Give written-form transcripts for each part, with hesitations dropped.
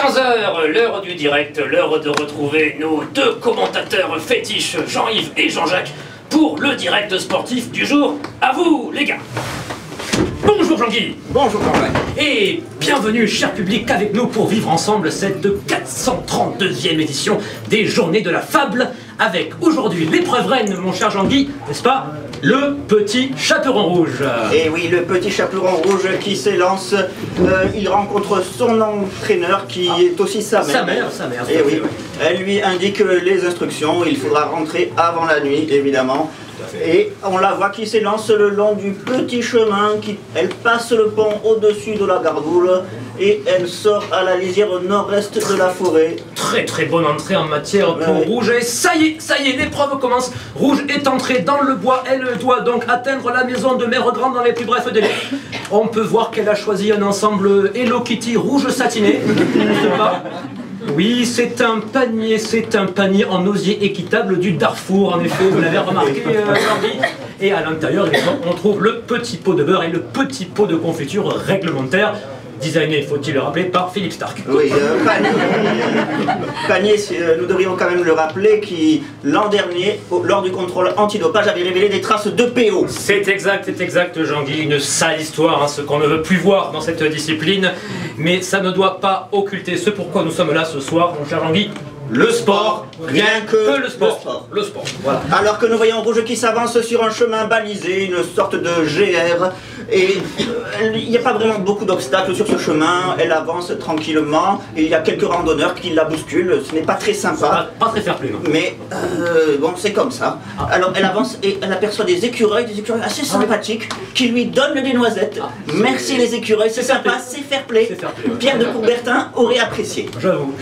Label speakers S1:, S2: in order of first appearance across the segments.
S1: 15 h, l'heure du direct, l'heure de retrouver nos deux commentateurs fétiches, Jean-Yves et Jean-Jacques, pour le direct sportif du jour. À vous, les gars. Bonjour Jean-Guy.
S2: Bonjour Jean-Jacques.
S1: Et bienvenue, cher public, avec nous pour vivre ensemble cette 432e édition des Journées de la Fable, avec aujourd'hui l'épreuve reine, mon cher Jean-Guy, n'est-ce pas? Le petit chaperon rouge.
S2: Et oui, le petit chaperon rouge qui s'élance, il rencontre son entraîneur qui est aussi sa mère.
S1: Sa mère.
S2: Et oui, elle lui indique les instructions, il faudra rentrer avant la nuit, évidemment. Et on la voit qui s'élance le long du petit chemin, elle passe le pont au-dessus de la gargoule et elle sort à la lisière nord-est de la forêt.
S1: Très très bonne entrée en matière pour Rouge, et ça y est, l'épreuve commence. Rouge est entrée dans le bois, elle doit donc atteindre la maison de Mère Grande dans les plus brefs délais. On peut voir qu'elle a choisi un ensemble Hello Kitty rouge satiné, n'est-ce pas? Oui, c'est un panier en osier équitable du Darfour, en effet, vous l'avez remarqué, Jean-Guy. Et à l'intérieur, on trouve le petit pot de beurre et le petit pot de confiture réglementaire, designé, faut-il le rappeler, par Philippe Stark.
S2: Oui, Panier, nous devrions quand même le rappeler, qui, l'an dernier, lors du contrôle antidopage, avait révélé des traces de PO.
S1: C'est exact, Jean-Guy, une sale histoire, hein, ce qu'on ne veut plus voir dans cette discipline, mais ça ne doit pas occulter ce pourquoi nous sommes là ce soir, mon cher Jean-Guy. Le sport, rien que le sport. Le sport, voilà.
S2: Alors que nous voyons Rouge qui s'avance sur un chemin balisé, une sorte de GR, et il n'y a pas vraiment beaucoup d'obstacles sur ce chemin, elle avance tranquillement, et il y a quelques randonneurs qui la bousculent, ce n'est pas très sympa.
S1: Pas très fair-play, non.
S2: Mais bon, c'est comme ça. Alors elle avance et elle aperçoit des écureuils assez sympathiques, qui lui donnent des noisettes. Merci les écureuils, c'est sympa, c'est fair-play. Pierre de Coubertin aurait apprécié.
S1: J'avoue.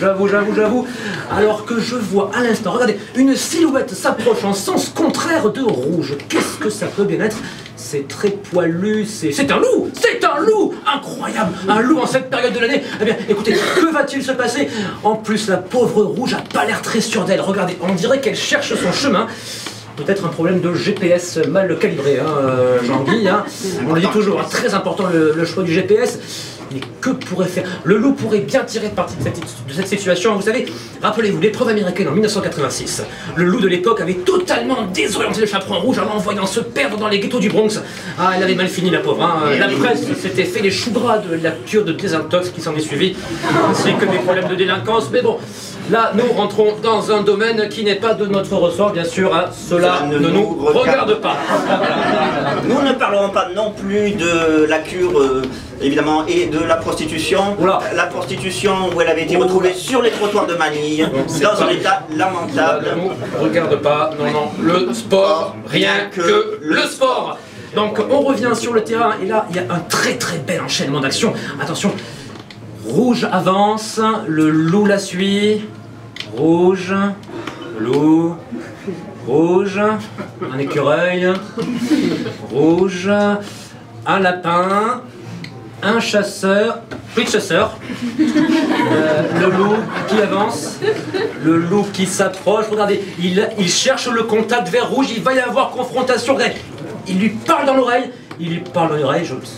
S1: Alors que je vois à l'instant, regardez, une silhouette s'approche en sens contraire de Rouge. Qu'est-ce que ça peut bien être? C'est très poilu, c'est un loup incroyable, un loup en cette période de l'année. Eh bien, écoutez, que va-t-il se passer? En plus, la pauvre Rouge a pas l'air très sûre d'elle. Regardez, on dirait qu'elle cherche son chemin. Peut-être un problème de GPS mal calibré, hein, Jean-Guy. Hein. On le dit toujours, hein, très important le choix du GPS. Mais que pourrait faire? Le loup pourrait bien tirer parti de cette situation. Vous savez, rappelez-vous, l'épreuve américaine en 1986. Le loup de l'époque avait totalement désorienté le chaperon rouge en l'envoyant se perdre dans les ghettos du Bronx. Ah, elle avait mal fini, la pauvre. Hein. La presse s'était fait les choux gras de la cure de désintox qui s'en est suivie, ainsi que des problèmes de délinquance. Mais bon, là, nous rentrons dans un domaine qui n'est pas de notre ressort, bien sûr. Hein. Cela ne nous regarde pas.
S2: Nous ne parlerons pas non plus de la cure, évidemment, et de la prostitution.
S1: Oula.
S2: La prostitution où elle avait été retrouvée sur les trottoirs de Manille, dans un état lamentable.
S1: Ne nous regarde pas, non, le sport, rien que le sport. Donc on revient sur le terrain, et là, il y a un très très bel enchaînement d'actions. Attention, Rouge avance, le loup la suit. Rouge, loup, rouge, un écureuil, rouge, un lapin, un chasseur, plus de chasseurs, le loup qui avance, le loup qui s'approche. Regardez, il cherche le contact vers Rouge, il va y avoir confrontation. Regardez, il lui parle dans l'oreille.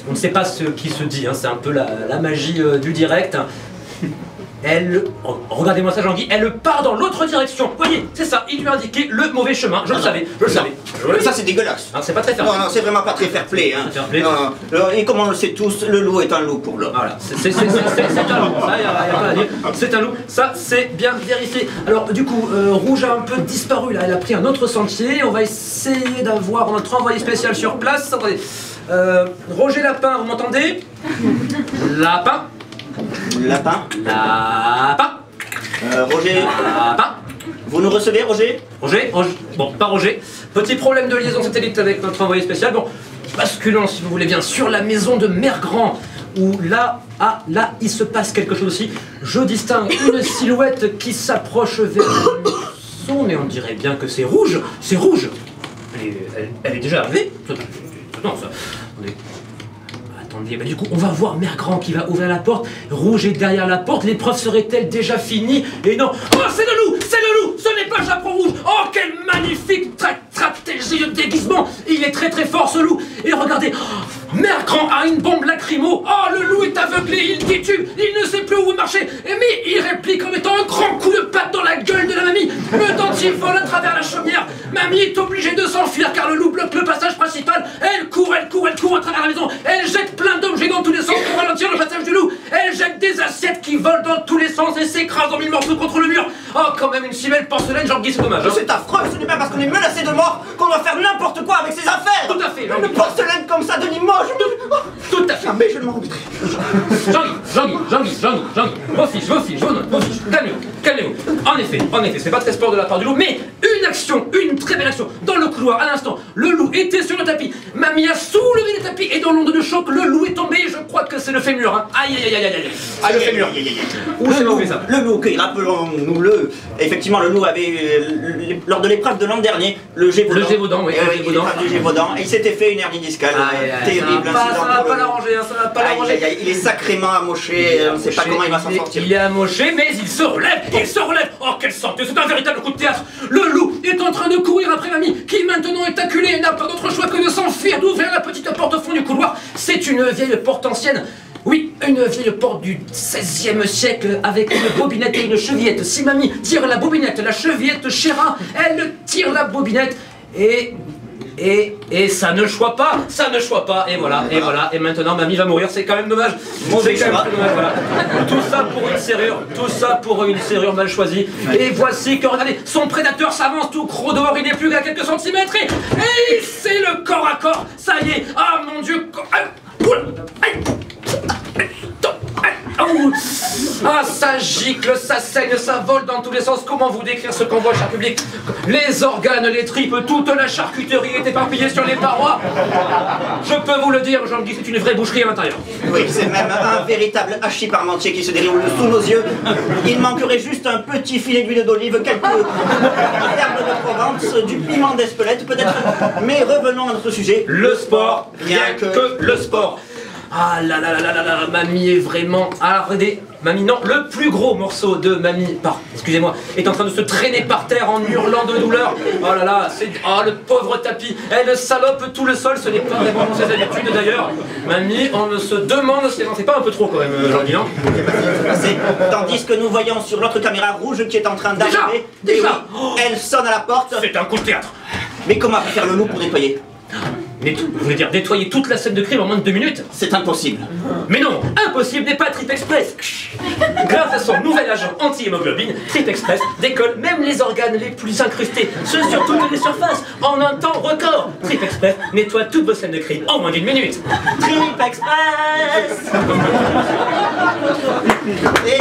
S1: On ne sait pas ce qui se dit, hein, c'est un peu la magie du direct. Regardez-moi ça, Jean-Guy, elle part dans l'autre direction. Vous voyez, c'est ça, il lui a indiqué le mauvais chemin. Je le savais.
S2: Ça, c'est dégueulasse.
S1: C'est pas très fair-play.
S2: Non, c'est vraiment pas très fair-play. Hein. Et comme on le sait tous, le loup est un loup pour l'homme.
S1: Voilà, c'est un loup, ça, y a pas à dire. C'est un loup, ça, c'est bien vérifié. Alors, du coup, Rouge a un peu disparu, là. Elle a pris un autre sentier. On va essayer d'avoir notre envoyé spécial sur place. Attendez. Roger Lapin, vous m'entendez? Lapin.
S2: Roger.
S1: Lapin.
S2: Vous nous recevez, Roger?
S1: Roger. Bon, pas Roger. Petit problème de liaison satellite avec notre envoyé spécial. Bon, basculons, si vous voulez bien, sur la maison de Mère Grand, où là, il se passe quelque chose aussi. Je distingue une silhouette qui s'approche vers le son, mais on dirait bien que c'est Rouge. C'est Rouge. Elle est déjà arrivée. Non, ça. Attendez, bah du coup, on va voir Mère Grand qui va ouvrir la porte. Rouge est derrière la porte. L'épreuve serait-elle déjà finie? Et non. Oh, c'est le loup! Ce n'est pas le chaperon rouge! Oh, quelle magnifique stratégie de déguisement! Il est très très fort, ce loup! Et regardez, Mercran a une bombe lacrymo. Oh, le loup est aveuglé, il titube, il ne sait plus où marcher. Mais il réplique en mettant un grand coup de patte dans la gueule de la mamie. Le dentier vole à travers la chaumière. Mamie est obligée de s'enfuir car le loup bloque le passage principal. Elle court à travers la maison. Elle jette plein d'objets dans tous les sens pour ralentir le passage du loup. Elle jette des assiettes qui volent dans tous les sens et s'écrasent en mille morceaux contre le mur. Oh, quand même une si belle porcelaine, Jean-Guy, c'est dommage. Hein.
S2: C'est affreux, ce n'est pas parce qu'on est menacé de mort qu'on doit faire n'importe quoi avec ses affaires.
S1: Tout à fait,
S2: Une porcelaine comme ça de Limoges.
S1: Tout à fait.
S2: Ah, mais je ne m'en remettrai.
S1: Jean-Guy, vos fiches, calmez-vous. En effet, c'est pas très sport de la part du loup, mais une très belle action. Dans le couloir, à l'instant, le loup était sur le tapis. Mamie a soulevé le tapis et dans l'onde de choc, le loup est tombé. Je crois que c'est le fémur. Hein. Aïe. Ah, le fémur. Où c'est mauvais ça?
S2: Le loup, rappelons-nous-le. Effectivement, le loup avait, lors de l'épreuve de l'an dernier, le Gévaudan.
S1: Le Gévaudan, oui.
S2: Du Gévaudan. Et il s'était fait une hernie discale. Terrible incident.
S1: Ça va pas l'arranger, hein, ça va pas l'arranger.
S2: Il est sacrément amoché. On ne sait pas comment il va s'en sortir.
S1: Il est amoché, mais il se relève. Oh, quelle santé. C'est un véritable coup de théâtre. Le loup est en train de courir après mamie, qui maintenant est acculée et n'a pas d'autre choix que de s'enfuir, d'ouvrir la petite porte au fond du couloir. C'est une vieille porte ancienne. Oui, une vieille porte du XVIe siècle avec une bobinette et une chevillette. Si mamie tire la bobinette, la chevillette chéra, elle tire la bobinette et ça ne choit pas, et voilà, et maintenant mamie va mourir, c'est quand même dommage. C'est quand même dommage, voilà. Tout ça pour une serrure mal choisie. Et voici que, regardez, son prédateur s'avance tout gros dehors, il n'est plus qu'à quelques centimètres, et c'est le corps à corps, ça y est, ah mon Dieu, ah, ça gicle, ça saigne, ça vole dans tous les sens. Comment vous décrire ce convoi, cher public? Les organes, les tripes, toute la charcuterie est éparpillée sur les parois. Je peux vous le dire, Jean-Guy, c'est une vraie boucherie à l'intérieur.
S2: Oui, c'est même un véritable hachis parmentier qui se déroule sous nos yeux. Il manquerait juste un petit filet d'huile d'olive, quelques herbes de Provence, du piment d'Espelette peut-être. Mais revenons à notre sujet.
S1: Le sport, rien que le sport. Ah là, mamie est vraiment... Ah, regardez, mamie, non, le plus gros morceau de mamie, excusez-moi, est en train de se traîner par terre en hurlant de douleur. Oh là là, le pauvre tapis, elle salope tout le sol, ce n'est pas vraiment ses habitudes d'ailleurs. Mamie, on ne se demande si elle n'en fait pas un peu trop quand même, Jean-Guy, non?
S2: Tandis que nous voyons sur l'autre caméra rouge qui est en train d'arriver.
S1: Déjà
S2: elle sonne à la porte.
S1: C'est un coup de théâtre.
S2: Mais comment va faire le loup pour nettoyer?
S1: Vous voulez dire nettoyer toute la scène de crime en moins de 2 minutes?
S2: C'est impossible.
S1: Mais non, impossible n'est pas Trip Express. Grâce à son nouvel agent anti-hémoglobine, Trip Express décolle même les organes les plus incrustés, ceux sur toutes les surfaces, en un temps record. Trip Express nettoie toutes vos scènes de crime en moins d'1 minute.
S2: Trip Express. Et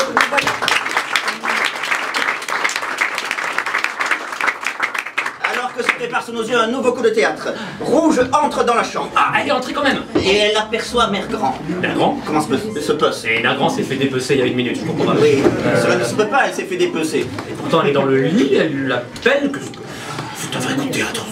S2: que se prépare sous nos yeux un nouveau coup de théâtre. Rouge entre dans la chambre.
S1: Ah, elle est entrée quand même.
S2: Et elle aperçoit Mère Grand.
S1: Mère Grand?
S2: Comment se passe?
S1: Et Mère Grand s'est fait dépecer il y a 1 minute, je comprends pas.
S2: Oui, cela ne se peut pas, elle s'est fait dépecer.
S1: Et pourtant elle est dans le lit, elle l'appelle, c'est un vrai coup de théâtre.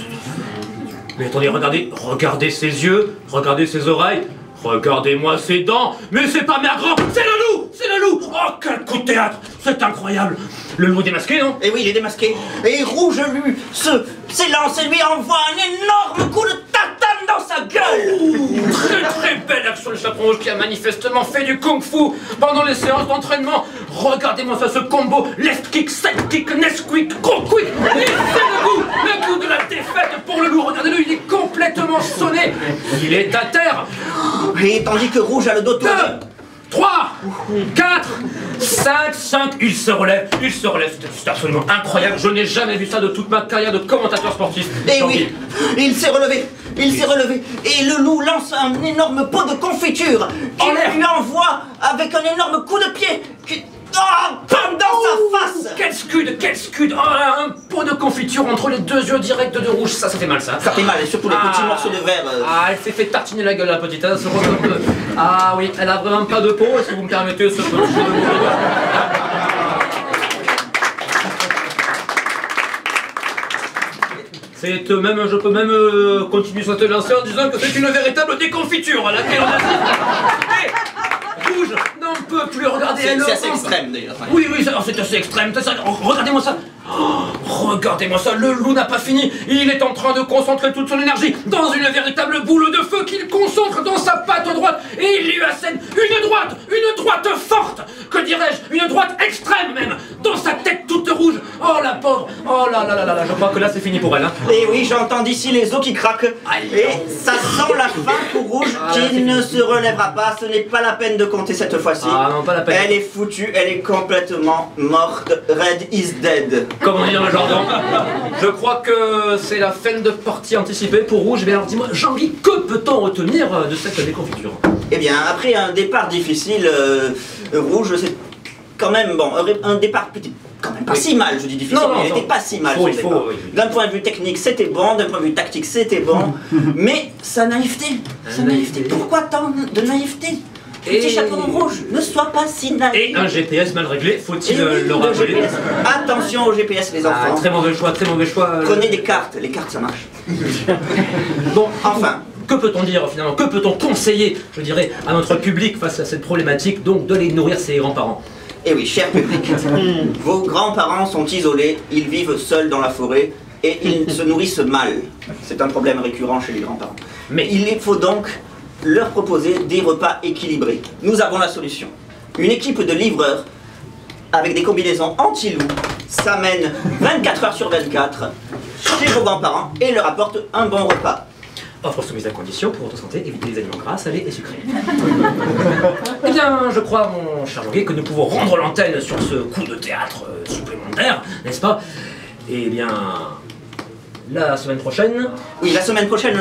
S1: Mais attendez, regardez ses yeux, regardez ses oreilles, regardez-moi ses dents. Mais c'est pas Mère Grand, c'est le loup! Oh, quel coup de théâtre! C'est incroyable! Le loup est démasqué, non?
S2: Et oui, il est démasqué. Et Rouge, lui, s'élance et lui envoie un énorme coup de tatane dans sa gueule.
S1: Très belle action du chaperon rouge qui a manifestement fait du kung-fu pendant les séances d'entraînement. Regardez-moi ça, ce combo left kick, side kick, Nesquik, gros quick. Et c'est le goût de la défaite pour le loup. Regardez-le, il est complètement sonné. Il est à terre.
S2: Et tandis que Rouge a le dos tourné.
S1: 3, 4, 5, il se relève, c'est absolument incroyable, je n'ai jamais vu ça de toute ma carrière de commentateur sportif.
S2: Et oui, il s'est relevé, et le loup lance un énorme pot de confiture qu'il lui envoie avec un énorme coup de pied qui... Oh, bam, dans sa face.
S1: Quel scud. Oh là, un pot de confiture entre les 2 yeux directs de Rouge, ça fait mal ça.
S2: Ça fait mal, et surtout les petits morceaux de verre.
S1: Ah, elle s'est fait tartiner la gueule la petite, hein, Ah oui, elle a vraiment pas de peau, si vous me permettez ce petit jeu de mots. Je peux même continuer sur cette lancée en disant que c'est une véritable déconfiture à laquelle on assiste. Rouge rouge n'en peut plus, regardez, elle
S2: C'est assez
S1: rentre.
S2: extrême d'ailleurs. Ouais.
S1: Oui, oui, c'est assez extrême, c'est ça. Regardez-moi ça. Oh, regardez-moi ça, le loup n'a pas fini. Il est en train de concentrer toute son énergie dans une véritable boule de feu qu'il concentre dans sa patte droite. Et il lui assène une droite forte, que dirais-je, une droite extrême même, dans sa tête toute rouge. Oh la pauvre, oh là là là là là, je crois que là c'est fini pour elle. Hein.
S2: Et oui, j'entends d'ici les os qui craquent. Et ça sent la fin pour Rouge qui ne se relèvera pas. Ce n'est pas la peine de compter cette fois-ci.
S1: Ah non, pas la peine.
S2: Elle est foutue, elle est complètement morte. Red is dead.
S1: Comment dire le jargon? Je crois que c'est la fin de partie anticipée pour Rouge. Mais alors dis-moi, Jean-Guy, que peut-on retenir de cette déconfiture?
S2: Eh bien, après un départ difficile, Rouge, c'est quand même, bon, un départ peut-être quand même pas si mal, je dis difficile, mais il n'était pas si mal.
S1: Oui.
S2: D'un point de vue technique, c'était bon, d'un point de vue tactique, c'était bon, mais sa naïveté, pourquoi tant de naïveté? Petit chaperon rouge, ne sois pas si naïf.
S1: Et un GPS mal réglé, faut-il
S2: oui,
S1: le rappeler?
S2: Attention au GPS, les enfants.
S1: Très mauvais choix, très mauvais choix.
S2: Prenez des cartes, les cartes ça marche.
S1: Bon,
S2: enfin.
S1: Que peut-on dire finalement? Que peut-on conseiller, je dirais, à notre public face à cette problématique, donc de les nourrir ses grands-parents?
S2: Eh oui, cher public, vos grands-parents sont isolés, ils vivent seuls dans la forêt et ils se nourrissent mal. C'est un problème récurrent chez les grands-parents. Mais il faut donc leur proposer des repas équilibrés. Nous avons la solution. Une équipe de livreurs avec des combinaisons anti-loup s'amène 24 heures sur 24 chez vos grands-parents et leur apporte un bon repas.
S1: Offre soumise à condition pour votre santé, éviter les aliments gras, salés et sucrés. Eh bien, je crois, mon cher Jean-Guy, que nous pouvons rendre l'antenne sur ce coup de théâtre supplémentaire, n'est-ce pas? Eh bien, la semaine prochaine...
S2: Oui, la semaine prochaine,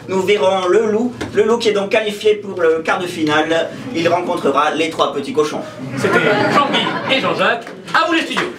S2: nous verrons le loup qui est donc qualifié pour le quart de finale. Il rencontrera les 3 petits cochons.
S1: C'était Jean-Guy et Jean-Jacques, à vous les studios.